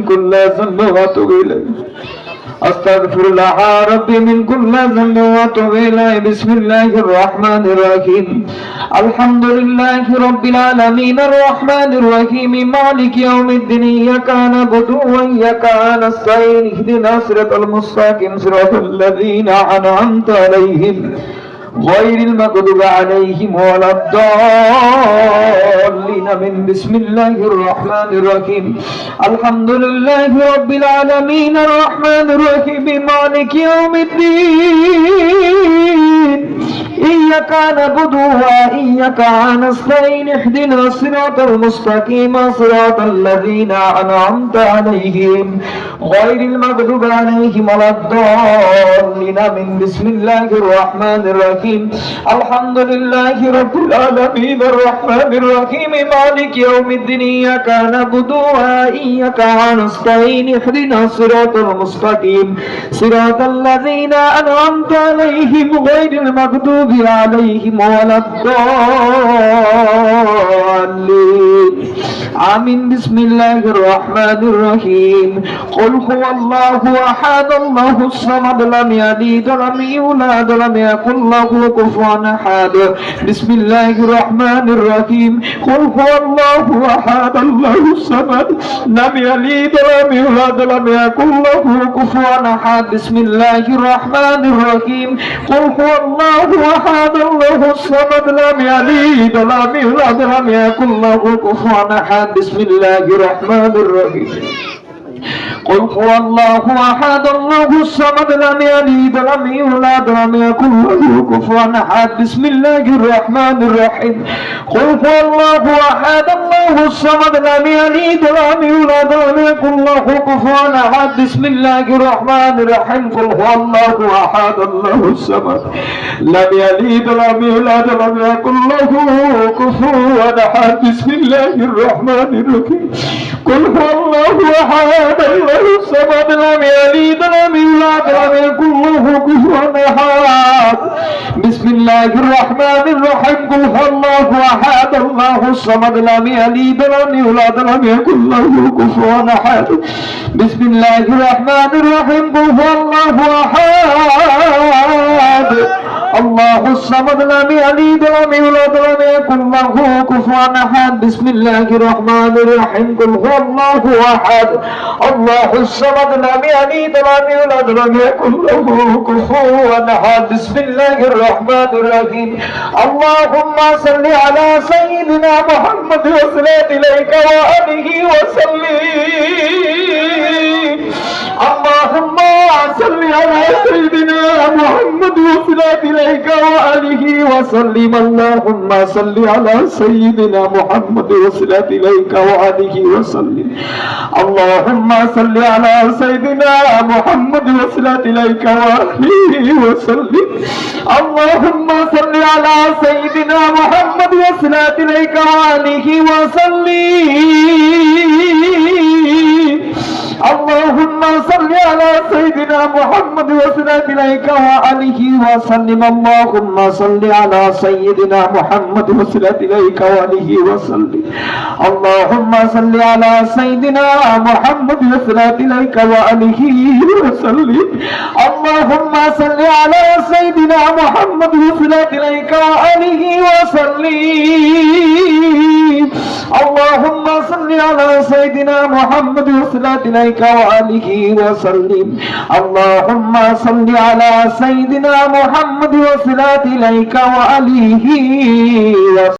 كل ذنب وأتوب إليه أستغفر الله ربي من كل ذنب وأتوب إليه بسم الله الرحمن الرحيم الحمد لله رب العالمين الرحمن الرحيم مالك يوم الدين إياك نعبد وإياك نستعين اهدنا الصراط المستقيم صراط الذين أنعمت عليهم غير المغضوب عليهم ولا الضالين من بسم الله الرحمن الرحيم الحمد لله رب العالمين الرحمن الرحيم مالك يوم الدين إياك نعبد وإياك نستعين اهدنا الصراط المستقيم صراط الذين أنعمت عليهم غير المغضوب عليهم ولا الضالين من بسم الله الرحمن الرحيم الحمد لله رب العالمين الرحمن الرحيم مالك يوم الدين إياك نعبد وإياك نستعين اهدنا الصراط المستقيم صراط الذين أنعمت عليهم غير المغضوب عليهم ولا الضالين آمين بسم الله الرحمن الرحيم قل هو الله أحد الله الصمد لم يلد ولم يولد ولم يكن له كفوا أحد بسم الله الرحمن الرحيم قل هو الله أحد الله الصمد لم يلد ولم يولد ولم يكن له كفوا أحد بسم الله الرحمن الرحيم قل هو الله أحد الله الصمد لم يلد ولم يولد ولم يكن له كفوا أحد بسم الله الرحمن الرحيم قل هو الله أحد الله الصمد لم يلد ولم يولد ولم يكن له كفوا أحد بسم الله الرحمن الرحيم قل هو الله أحد الله الصمد لم يلد ولم يولد ولم يكن له كفوا أحد بسم الله الرحمن الرحيم قل هو الله أحد الله الصمد لم يلد ولم يولد ولم يكن له كفوا أحد بسم الله الرحمن الرحيم قل هو الله أحد الله الصمد لم يلد ولم يولد ولم يكن له كفوا أحد بسم الله الرحمن الرحيم قل هو الله أحد الله الصمد لم يلد ولم يولد ولم يكن له كفوا أحد بسم الله الرحمن الرحيم قل هو الله أحد الله الصمد لم يلد ولم يولد ولم يكن له كفوا أحد بسم الله الرحمن الرحيم قل هو الله أحد الله الصمد لم يلد ولم يولد ولم يكن له كفوا أحد بسم الله الرحمن الرحيم اللهم صل على سيدنا محمد وصلى إليك وآله وسلم اللهم صل على سيدنا محمد وصلى إليك وآله وسلم اللهم صل على سيدنا محمد وصلى إليك وآله وسلم اللهم صل على سيدنا محمد وصلى إليك وآله وسلم اللهم صل على سيدنا محمد وصلى إليك وآله وسلم اللهم صل على سيدنا محمد وصلى إليك وآله وسلم اللهم صل على سيدنا محمد وصلى إليك وآله وسلم اللهم صل على سيدنا محمد وصلى إليك وآله وسلم اللهم صل على سيدنا محمد وصلى إليك وآله وسلم اللهم صل على سيدنا محمد وصلى إليك وآله وسلم اللهم صل على سيدنا محمد وصلى إليك وآله وسلم